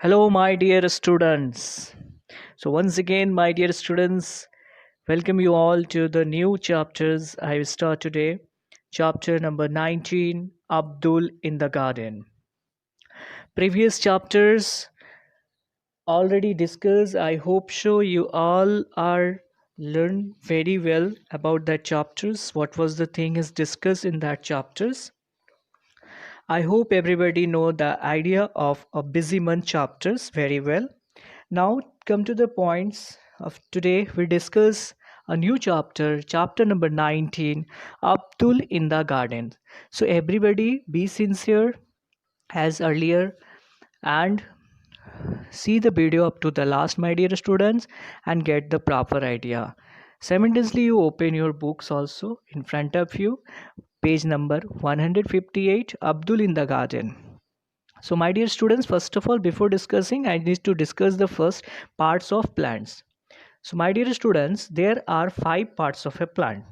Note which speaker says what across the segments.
Speaker 1: Hello, my dear students. So, once again, my dear students, welcome you all to the new chapters I will start today. Chapter number 19, Abdul in the Garden. Previous chapters already discussed. I hope so you all are learned very well about that chapters. What was the thing is discussed in that chapters. I hope everybody know the idea of a busy month chapters very well. Now come to the points of today. We discuss a new chapter, chapter number 19, Abdul in the Garden. So everybody be sincere as earlier and see the video up to the last, my dear students, and get the proper idea. Simultaneously, you open your books also in front of you, page number 158, Abdul in the Garden. So, my dear students, first of all, before discussing, I need to discuss the first parts of plants. So, my dear students, there are five parts of a plant.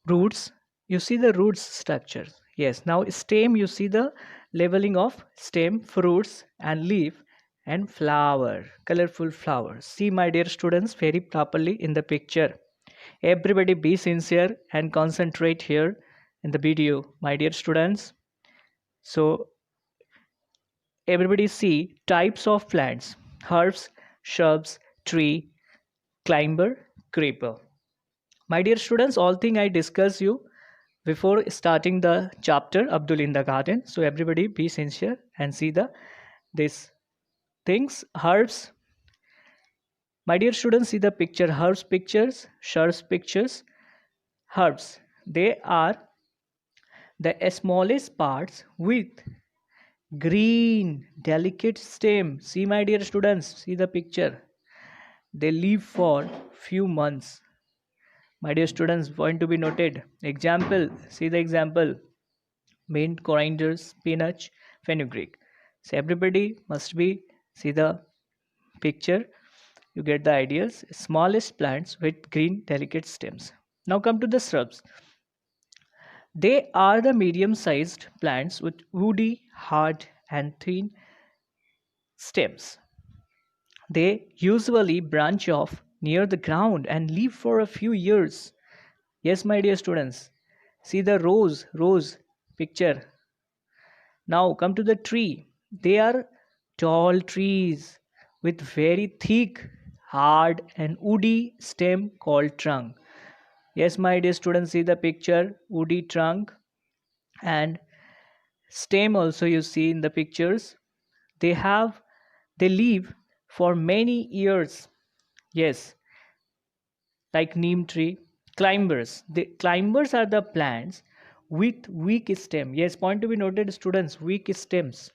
Speaker 1: Roots, you see the roots structure. Yes, now stem, you see the leveling of stem, fruits, and leaf, and flower, colorful flowers. See, my dear students, very properly in the picture. Everybody be sincere and concentrate here in the video, my dear students. So, everybody see types of plants: herbs, shrubs, tree, climber, creeper. My dear students, all thing I discuss you before starting the chapter Abdul in the Garden. So everybody be sincere and see the this things. Herbs, my dear students, see the picture. Herbs pictures, shrubs pictures. Herbs, they are the smallest parts with green delicate stem. See, my dear students, see the picture. They live for few months. My dear students, point to be noted. Example, see the example: mint, coriander, spinach, fenugreek. So everybody must be see the picture. You get the ideas. Smallest plants with green delicate stems. Now come to the shrubs. They are the medium-sized plants with woody, hard, and thin stems. They usually branch off near the ground and live for a few years. Yes, my dear students. See the rose picture. Now come to the tree. They are tall trees with very thick, hard, and woody stem called trunk. Yes, my dear students, see the picture, woody trunk and stem also you see in the pictures. They have they live for many years. Yes, like neem tree. Climbers. The climbers are the plants with weak stem. Yes, point to be noted, students, weak stems.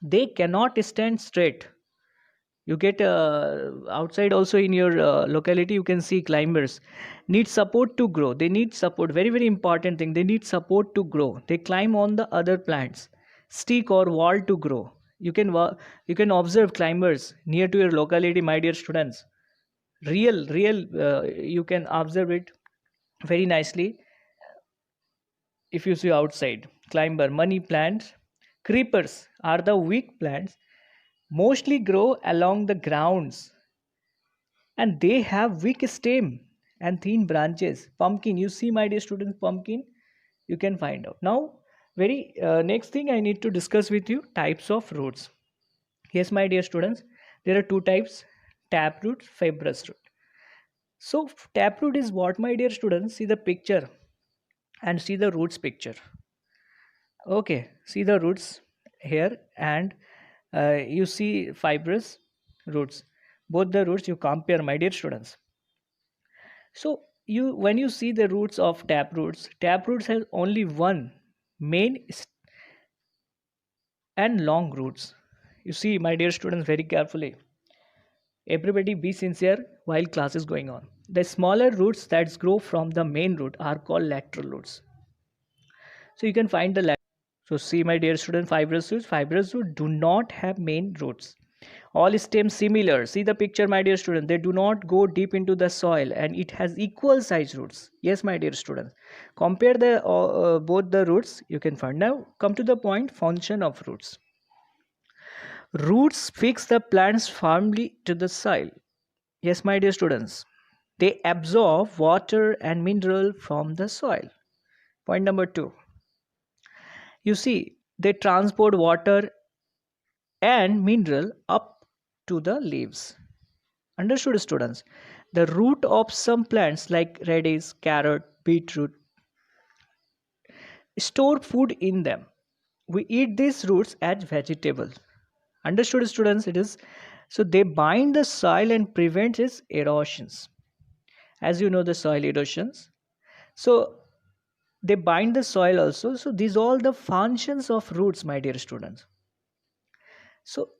Speaker 1: They cannot stand straight. You get outside also in your locality, you can see climbers need support to grow. They need support. Very, very important thing. They need support to grow. They climb on the other plants, stick or wall to grow. You can observe climbers near to your locality, my dear students. Real you can observe it very nicely if you see outside. Climber, money plants. Creepers are the weak plants, mostly grow along the grounds, and they have weak stem and thin branches. Pumpkin, you see, my dear students, pumpkin, you can find out. Now, very next thing I need to discuss with you, types of roots. Yes, my dear students, there are two types: taproot, fibrous root. So taproot is what, my dear students? See the picture and see the roots picture. Okay, see the roots here, and you see fibrous roots. Both the roots you compare, my dear students. So you when you see the roots of tap roots has only one main and long roots. You see, my dear students, very carefully. Everybody be sincere while class is going on. The smaller roots that grow from the main root are called lateral roots. So you can find the so see, my dear student, fibrous roots do not have main roots. All stems similar. See the picture, my dear student. They do not go deep into the soil, and it has equal size roots. Yes, my dear students. Compare the both the roots. You can find. Now come to the point: function of roots. Roots fix the plants firmly to the soil. Yes, my dear students. They absorb water and mineral from the soil. Point number two. You see, they transport water and mineral up to the leaves. Understood, students? The root of some plants like radish, carrot, beetroot store food in them. We eat these roots as vegetables. Understood, students? It is so they bind the soil and prevent its erosions. As you know, the soil erosions. So they bind the soil also. So these all the functions of roots, my dear students. So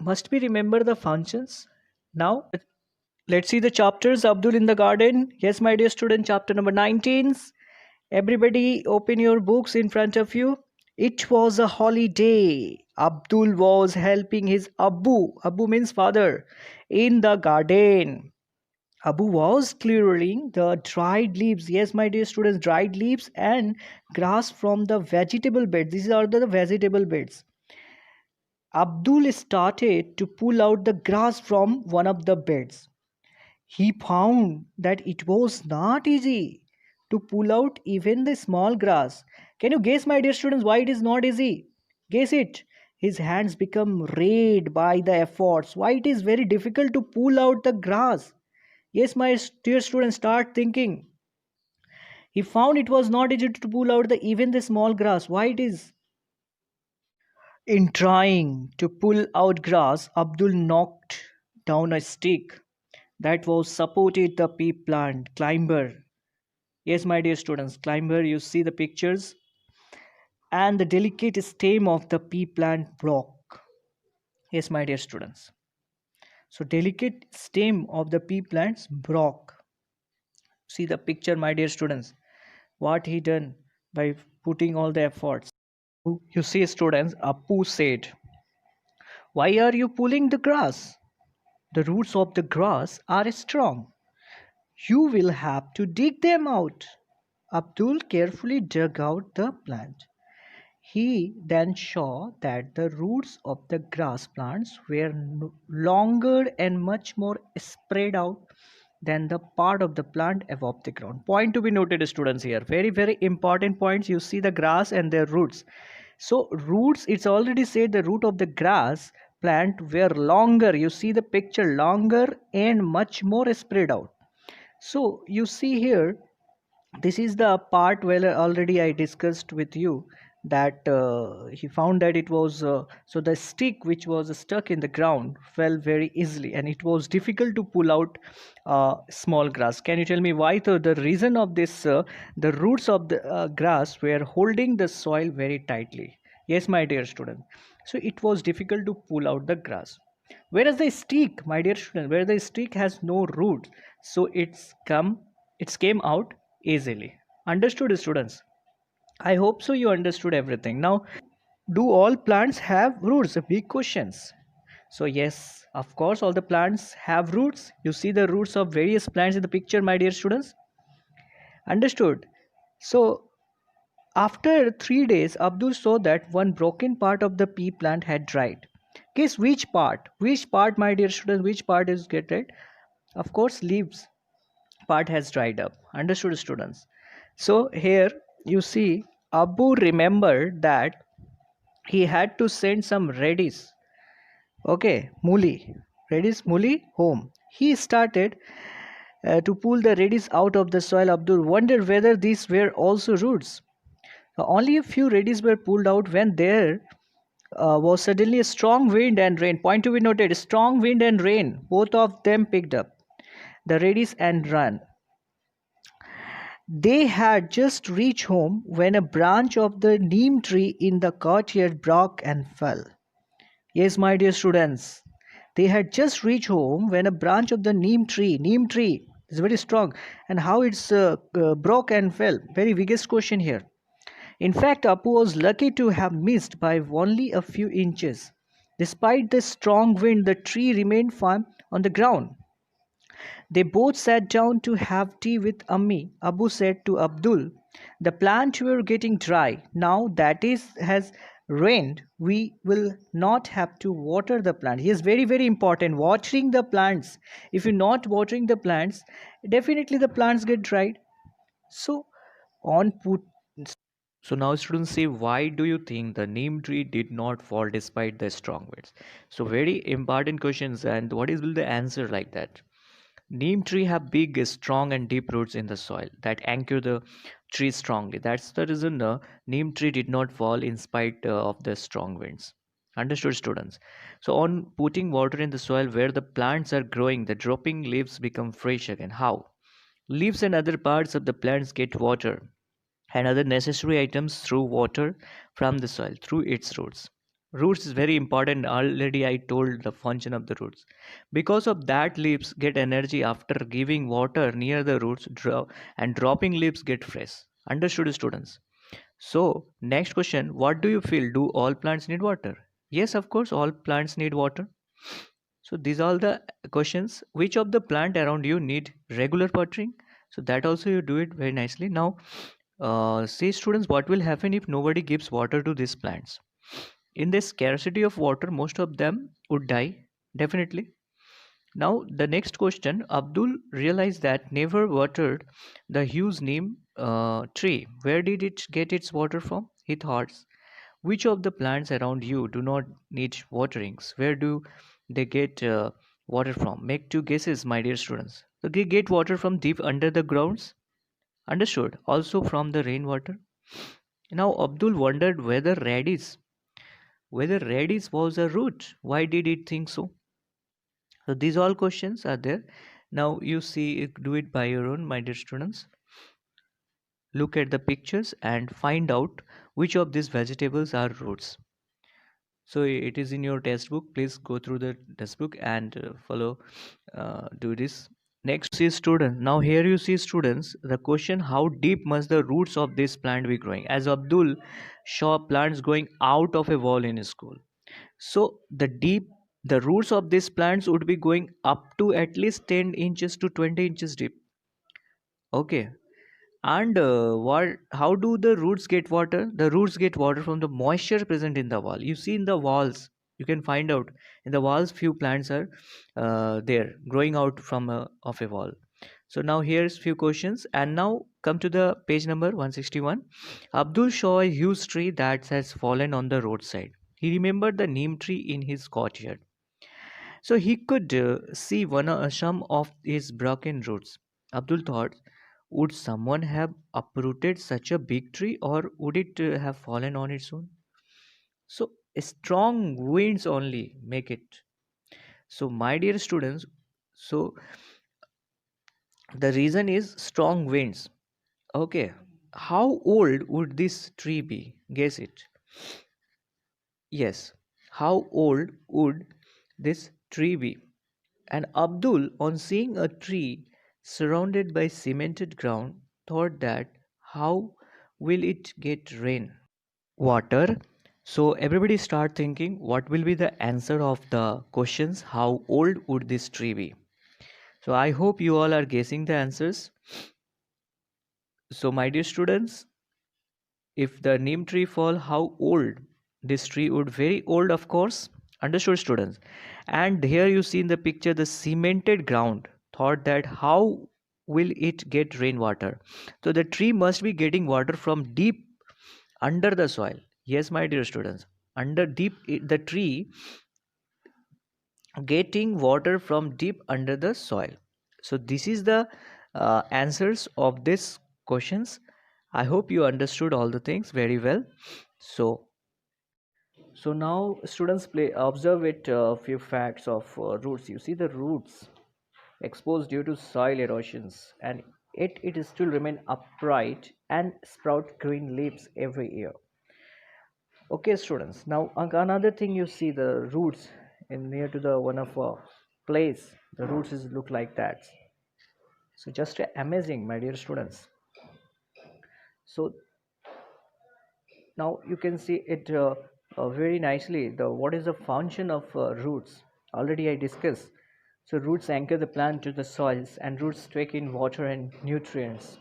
Speaker 1: must we remember the functions? Now let's see the chapters. Abdul in the garden. Yes, my dear student, chapter number 19. Everybody open your books in front of you. It was a holiday. Abdul was helping his Abu. Abu means father. In the garden. Abu was clearing the dried leaves. Yes, my dear students, dried leaves and grass from the vegetable beds. These are the vegetable beds. Abdul started to pull out the grass from one of the beds. He found that it was not easy to pull out even the small grass. Can you guess, my dear students, why it is not easy? Guess it. His hands become red by the efforts. Why it is very difficult to pull out the grass? Yes, my dear students, start thinking. He found it was not easy to pull out even the small grass. Why it is? In trying to pull out grass, Abdul knocked down a stick that was supported the pea plant climber. Yes, my dear students, climber, you see the pictures, and the delicate stem of the pea plant broke. Yes, my dear students. So delicate stem of the pea plants broke. See the picture, my dear students. What he done by putting all the efforts. You see, students, Apu said, "Why are you pulling the grass? The roots of the grass are strong. You will have to dig them out." Abdul carefully dug out the plant. He then saw that the roots of the grass plants were longer and much more spread out than the part of the plant above the ground. Point to be noted, students, here. Very, very important points. You see the grass and their roots. So, roots, it's already said the root of the grass plant were longer. You see the picture, longer and much more spread out. So, you see here, this is the part where already I discussed with you that he found that it was so the stick which was stuck in the ground fell very easily and it was difficult to pull out small grass. Can you tell me why? The reason of this, the roots of the grass were holding the soil very tightly. Yes, my dear student. So it was difficult to pull out the grass. Whereas the stick, my dear student, where the stick has no roots, so it came out easily. Understood, students? I hope so you understood everything. Now, do all plants have roots? A big questions. So yes, of course, all the plants have roots. You see the roots of various plants in the picture, my dear students. Understood? So after 3 days, Abdul saw that one broken part of the pea plant had dried. Guess which part? Which part, my dear students? Which part is get dried? Of course, leaves part has dried up. Understood, students? So here you see Abu remembered that he had to send some radish, okay, muli, radish muli home. He started to pull the radish out of the soil. Abdul wondered whether these were also roots. Only a few radish were pulled out when there was suddenly a strong wind and rain. Point to be noted, strong wind and rain, both of them picked up the radish and ran. They had just reached home when a branch of the neem tree in the courtyard broke and fell. Yes, my dear students, they had just reached home when a branch of the neem tree is very strong, and how it's broke and fell. Very biggest question here. In fact, Apu was lucky to have missed by only a few inches. Despite the strong wind, the tree remained firm on the ground. They both sat down to have tea with Ammi. Abu said to Abdul, "The plant were getting dry. Now that is has rained, we will not have to water the plants. Yes, very, very important. Watering the plants. If you're not watering the plants, definitely the plants get dried. So on put so now students say, why do you think the neem tree did not fall despite the strong winds? So very important questions, and what is will the answer like that? Neem tree have big, strong, and deep roots in the soil that anchor the tree strongly. That's the reason the neem tree did not fall in spite of the strong winds. Understood, students? So, on putting water in the soil where the plants are growing, the dropping leaves become fresh again. How? Leaves and other parts of the plants get water and other necessary items through water from the soil through its roots. Roots is very important. Already I told the function of the roots. Because of that, leaves get energy after giving water near the roots, and dropping leaves get fresh. Understood, students? So, next question: what do you feel? Do all plants need water? Yes, of course, all plants need water. So these are the questions. Which of the plant around you need regular watering? So that also you do it very nicely. Now, say students, what will happen if nobody gives water to these plants? In this scarcity of water, most of them would die, definitely. Now, the next question, Abdul realized that never watered the huge neem tree. Where did it get its water from? He thought, which of the plants around you do not need waterings? Where do they get water from? Make two guesses, my dear students. So they get water from deep under the grounds. Understood. Also from the rainwater. Now Abdul wondered whether radish was a root. Why did it think so? So these all questions are there. Now you see do it by your own, my dear students. Look at the pictures and find out which of these vegetables are roots. So it is in your textbook. Please go through the textbook and follow. Do this. Next is student. Now here you see students. The question: how deep must the roots of this plant be growing? As Abdul saw plants going out of a wall in his school. So the roots of these plants would be going up to at least 10 inches to 20 inches deep. Okay, and what? How do the roots get water? The roots get water from the moisture present in the wall. You see in the walls, you can find out in the walls few plants are there growing out from of a wall. So now here's few questions, and now come to the page number 161. Abdul saw a huge tree that has fallen on the roadside. He remembered the neem tree in his courtyard. So he could see some of his broken roots. Abdul thought, would someone have uprooted such a big tree or would it have fallen on its own? So strong winds only make it. So my dear students, so the reason is strong winds. Okay. How old would this tree be? Guess it. Yes. How old would this tree be? And Abdul, on seeing a tree surrounded by cemented ground, thought that how will it get rain? Water. So everybody start thinking what will be the answer of the questions how old would this tree be? So I hope you all are guessing the answers. So my dear students, if the neem tree fall, how old this tree would? Very old, of course. Understood, students? And here you see in the picture the cemented ground. Thought that how will it get rainwater? So the tree must be getting water from deep under the soil. Yes, my dear students. Under deep the tree getting water from deep under the soil. So this is the answers of these questions. I hope you understood all the things very well. So now students play observe it a few facts of roots. You see the roots exposed due to soil erosions, and it is still remain upright and sprout green leaves every year. Okay, students. Now another thing you see the roots in near to the one of place. The roots is look like that. So just amazing, my dear students. So now you can see it very nicely. The what is the function of roots? Already I discussed. So roots anchor the plant to the soils, and roots take in water and nutrients.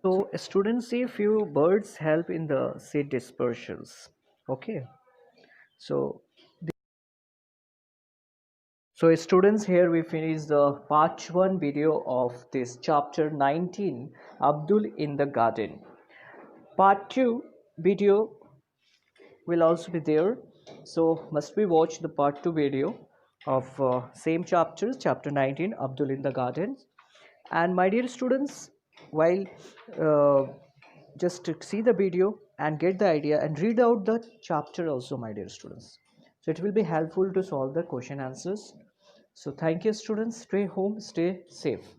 Speaker 1: So students see few birds help in the seed dispersals. Okay, so students, here we finish the part 1 video of this chapter 19, Abdul in the garden. Part 2 video will also be there, so must we watch the part 2 video of same chapter 19, Abdul in the garden. And my dear students, while uh, just to see the video and get the idea and read out the chapter also, my dear students, so it will be helpful to solve the question answers. So thank you students, stay home, stay safe.